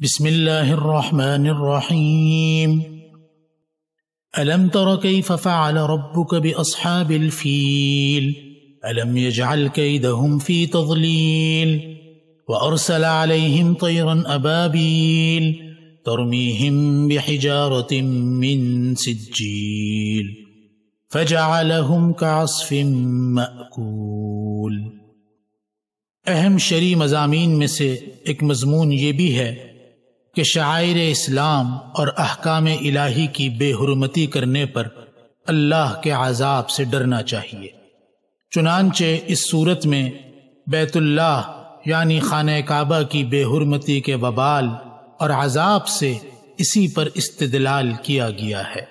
بسم اللہ الرحمن الرحیم الم تر کیف فعل ربک باصحاب الفیل الم یجعل کیدہم فی تضلیل وارسل علیہم طیرا ابابیل ترمیہم بحجارۃ من سجیل فجعلہم کعصف مأکول۔ اہم شرعی مضامین میں سے ایک مضمون یہ بھی ہے کہ شعائر اسلام اور احکام الہی کی بے حرمتی کرنے پر اللہ کے عذاب سے ڈرنا چاہیے۔ چنانچہ اس صورت میں بیت اللہ یعنی خانہ کعبہ کی بے حرمتی کے وبال اور عذاب سے اسی پر استدلال کیا گیا ہے۔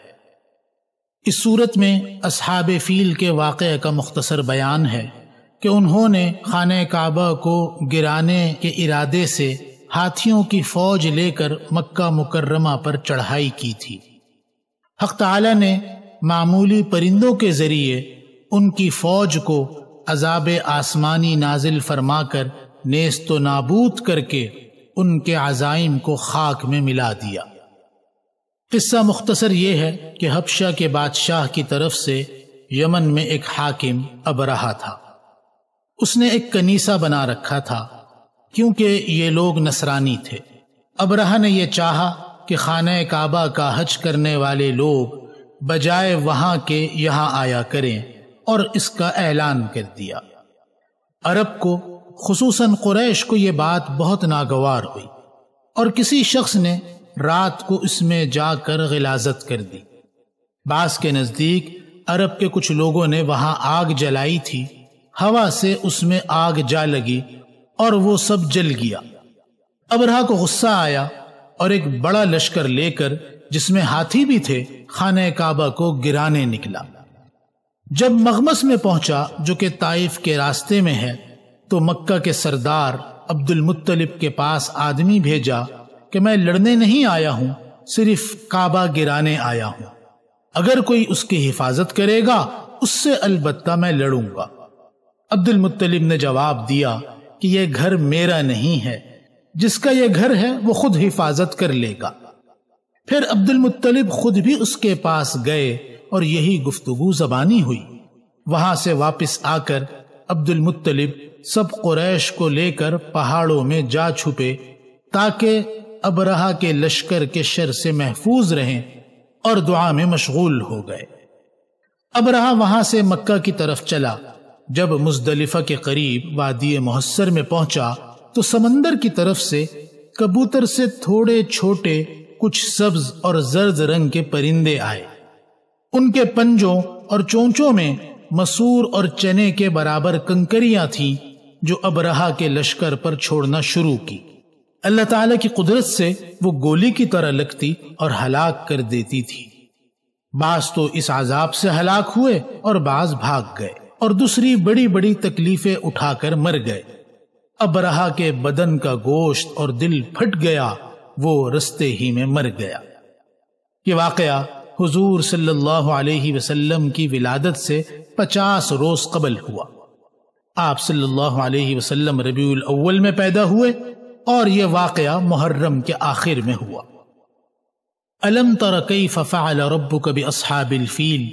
اس صورت میں اصحاب فیل کے واقعے کا مختصر بیان ہے کہ انہوں نے خانہ کعبہ کو گرانے کے ارادے سے ہاتھیوں کی فوج لے کر مکہ مکرمہ پر چڑھائی کی تھی۔ حق تعالی نے معمولی پرندوں کے ذریعے ان کی فوج کو عذاب آسمانی نازل فرما کر نیست و نابود کر کے ان کے عزائم کو خاک میں ملا دیا۔ قصہ مختصر یہ ہے کہ حبشہ کے بادشاہ کی طرف سے یمن میں ایک حاکم ابرہہ تھا۔ اس نے ایک کنیسہ بنا رکھا تھا کیونکہ یہ لوگ نصرانی تھے۔ ابرہہ نے یہ چاہا کہ خانہ کعبہ کا حج کرنے والے لوگ بجائے وہاں کے یہاں آیا کریں اور اس کا اعلان کر دیا۔ عرب کو خصوصاً قریش کو یہ بات بہت ناگوار ہوئی اور کسی شخص نے رات کو اس میں جا کر غلاظت کر دی۔ بعض کے نزدیک عرب کے کچھ لوگوں نے وہاں آگ جلائی تھی، ہوا سے اس میں آگ جا لگی اور وہ سب جل گیا۔ ابرہہ کو غصہ آیا اور ایک بڑا لشکر لے کر جس میں ہاتھی بھی تھے خانہ کعبہ کو گرانے نکلا۔ جب مغمس میں پہنچا جو کہ طائف کے راستے میں ہے تو مکہ کے سردار عبد المطلب کے پاس آدمی بھیجا کہ میں لڑنے نہیں آیا ہوں، صرف کعبہ گرانے آیا ہوں، اگر کوئی اس کی حفاظت کرے گا اس سے البتہ میں لڑوں گا۔ عبد المطلب نے جواب دیا کہ یہ گھر میرا نہیں ہے، جس کا یہ گھر ہے وہ خود حفاظت کر لے گا۔ پھر عبد المطلب خود بھی اس کے پاس گئے اور یہی گفتگو زبانی ہوئی۔ وہاں سے واپس آ کر عبد المطلب سب قریش کو لے کر پہاڑوں میں جا چھپے تاکہ ابرہہ کے لشکر کے شر سے محفوظ رہیں اور دعا میں مشغول ہو گئے۔ ابرہہ وہاں سے مکہ کی طرف چلا۔ جب مزدلفہ کے قریب وادی محصر میں پہنچا تو سمندر کی طرف سے کبوتر سے تھوڑے چھوٹے کچھ سبز اور زرد رنگ کے پرندے آئے۔ ان کے پنجوں اور چونچوں میں مسور اور چنے کے برابر کنکریاں تھیں جو ابرہہ کے لشکر پر چھوڑنا شروع کی۔ اللہ تعالی کی قدرت سے وہ گولی کی طرح لگتی اور ہلاک کر دیتی تھی۔ بعض تو اس عذاب سے ہلاک ہوئے اور بعض بھاگ گئے اور دوسری بڑی بڑی تکلیفیں اٹھا کر مر گئے۔ ابرہہ کے بدن کا گوشت اور دل پھٹ گیا، وہ رستے ہی میں مر گیا۔ یہ واقعہ حضور صلی اللہ علیہ وسلم کی ولادت سے 50 روز قبل ہوا۔ آپ صلی اللہ علیہ وسلم ربیع الاول میں پیدا ہوئے اور یہ واقعہ محرم کے آخر میں ہوا۔ الم تر کیف فعل ربک باصحاب الفیل،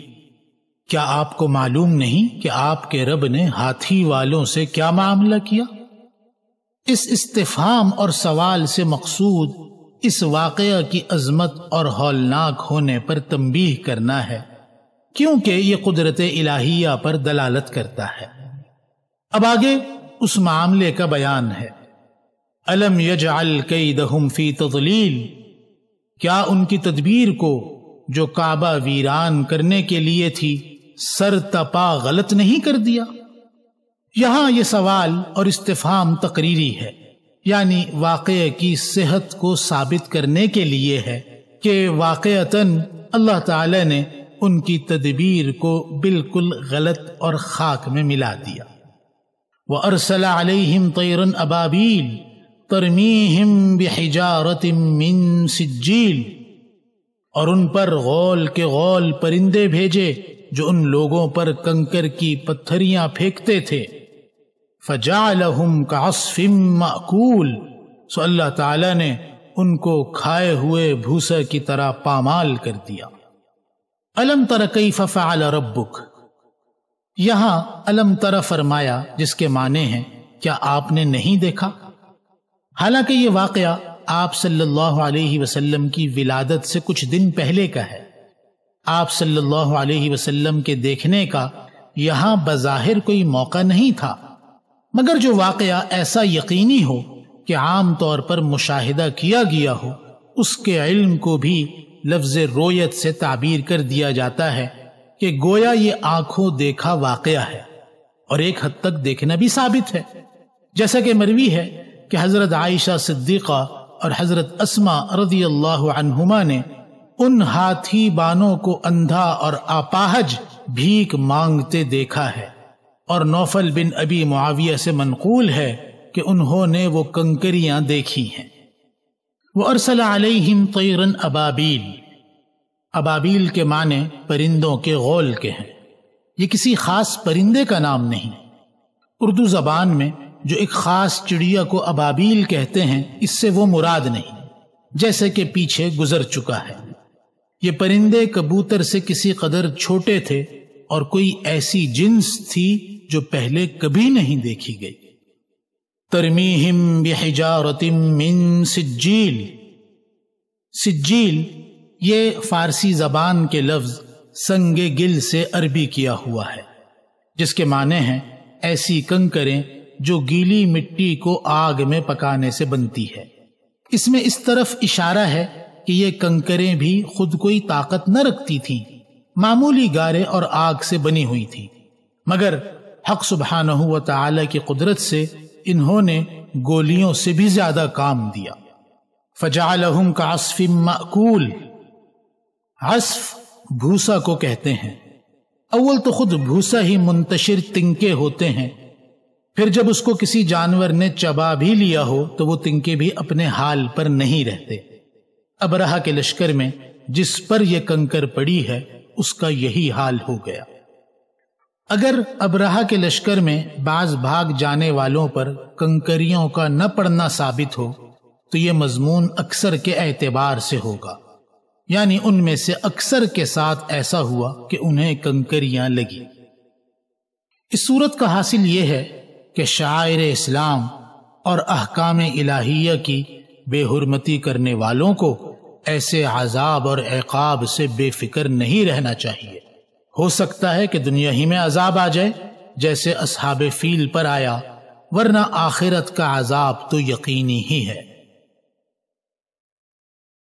کیا آپ کو معلوم نہیں کہ آپ کے رب نے ہاتھی والوں سے کیا معاملہ کیا؟ اس استفہام اور سوال سے مقصود اس واقعہ کی عظمت اور ہولناک ہونے پر تنبیہ کرنا ہے، کیونکہ یہ قدرت الہیہ پر دلالت کرتا ہے۔ اب آگے اس معاملے کا بیان ہے۔ الم یجعل کیدہم فی تضلیل، کیا ان کی تدبیر کو جو کعبہ ویران کرنے کے لیے تھی سر تپا غلط نہیں کر دیا؟ یہاں یہ سوال اور استفہام تقریری ہے، یعنی واقعے کی صحت کو ثابت کرنے کے لیے ہے کہ واقعتاً اللہ تعالی نے ان کی تدبیر کو بالکل غلط اور خاک میں ملا دیا۔ وَأَرْسَلَ عَلَيْهِمْ طَيْرًا أَبَابِيلَ تَرْمِيهِمْ بِحِجَارَةٍ مِّن سِجِّيلٍ، اور ان پر غول کے غول پرندے بھیجے جو ان لوگوں پر کنکر کی پتھریاں پھینکتے تھے۔ فَجَعَلَهُمْ كَعَصْفٍ مَأْكُولٍ، سو اللہ تعالی نے ان کو کھائے ہوئے بھوسے کی طرح پامال کر دیا۔ الم تر کیف فعل ربک، یہاں الم تر فرمایا جس کے معنی ہیں کیا آپ نے نہیں دیکھا؟ حالانکہ یہ واقعہ آپ صلی اللہ علیہ وسلم کی ولادت سے کچھ دن پہلے کا ہے۔ آپ صلی اللہ علیہ وسلم کے دیکھنے کا یہاں بظاہر کوئی موقع نہیں تھا، مگر جو واقعہ ایسا یقینی ہو کہ عام طور پر مشاہدہ کیا گیا ہو، اس کے علم کو بھی لفظ رویت سے تعبیر کر دیا جاتا ہے کہ گویا یہ آنکھوں دیکھا واقعہ ہے، اور ایک حد تک دیکھنا بھی ثابت ہے، جیسا کہ مروی ہے کہ حضرت عائشہ صدیقہ اور حضرت اسماء رضی اللہ عنہما نے ان ہاتھی بانوں کو اندھا اور اپاہج بھیک مانگتے دیکھا ہے، اور نوفل بن ابی معاویہ سے منقول ہے کہ انہوں نے وہ کنکریاں دیکھی ہیں۔ وَأَرْسَلَ عَلَيْهِمْ طَيْرًا أَبَابِيلَ، ابابیل کے معنی پرندوں کے غول کے ہیں، یہ کسی خاص پرندے کا نام نہیں۔ اردو زبان میں جو ایک خاص چڑیا کو ابابیل کہتے ہیں، اس سے وہ مراد نہیں، جیسے کہ پیچھے گزر چکا ہے۔ یہ پرندے کبوتر سے کسی قدر چھوٹے تھے اور کوئی ایسی جنس تھی جو پہلے کبھی نہیں دیکھی گئی۔ ترمیہم بحجارۃ من سجیل، سجیل یہ فارسی زبان کے لفظ سنگ گل سے عربی کیا ہوا ہے، جس کے معنی ہیں ایسی کنکریں جو گیلی مٹی کو آگ میں پکانے سے بنتی ہے۔ اس میں اس طرف اشارہ ہے کہ یہ کنکریں بھی خود کوئی طاقت نہ رکھتی تھیں، معمولی گارے اور آگ سے بنی ہوئی تھی، مگر حق سبحانہ و تعالی کی قدرت سے انہوں نے گولیوں سے بھی زیادہ کام دیا۔ فجعلہم کعصف مأکول، عصف بھوسا کو کہتے ہیں۔ اول تو خود بھوسا ہی منتشر تنکے ہوتے ہیں، پھر جب اس کو کسی جانور نے چبا بھی لیا ہو تو وہ تنکے بھی اپنے حال پر نہیں رہتے۔ ابرہہ کے لشکر میں جس پر یہ کنکر پڑی ہے اس کا یہی حال ہو گیا۔ اگر ابرہہ کے لشکر میں بعض بھاگ جانے والوں پر کنکریوں کا نہ پڑنا ثابت ہو تو یہ مضمون اکثر کے اعتبار سے ہوگا، یعنی ان میں سے اکثر کے ساتھ ایسا ہوا کہ انہیں کنکریاں لگی۔ اس صورت کا حاصل یہ ہے کہ شعائر اسلام اور احکام الہیہ کی بے حرمتی کرنے والوں کو ایسے عذاب اور عقاب سے بے فکر نہیں رہنا چاہیے۔ ہو سکتا ہے کہ دنیا ہی میں عذاب آ جائے جیسے اصحاب فیل پر آیا، ورنہ آخرت کا عذاب تو یقینی ہی ہے۔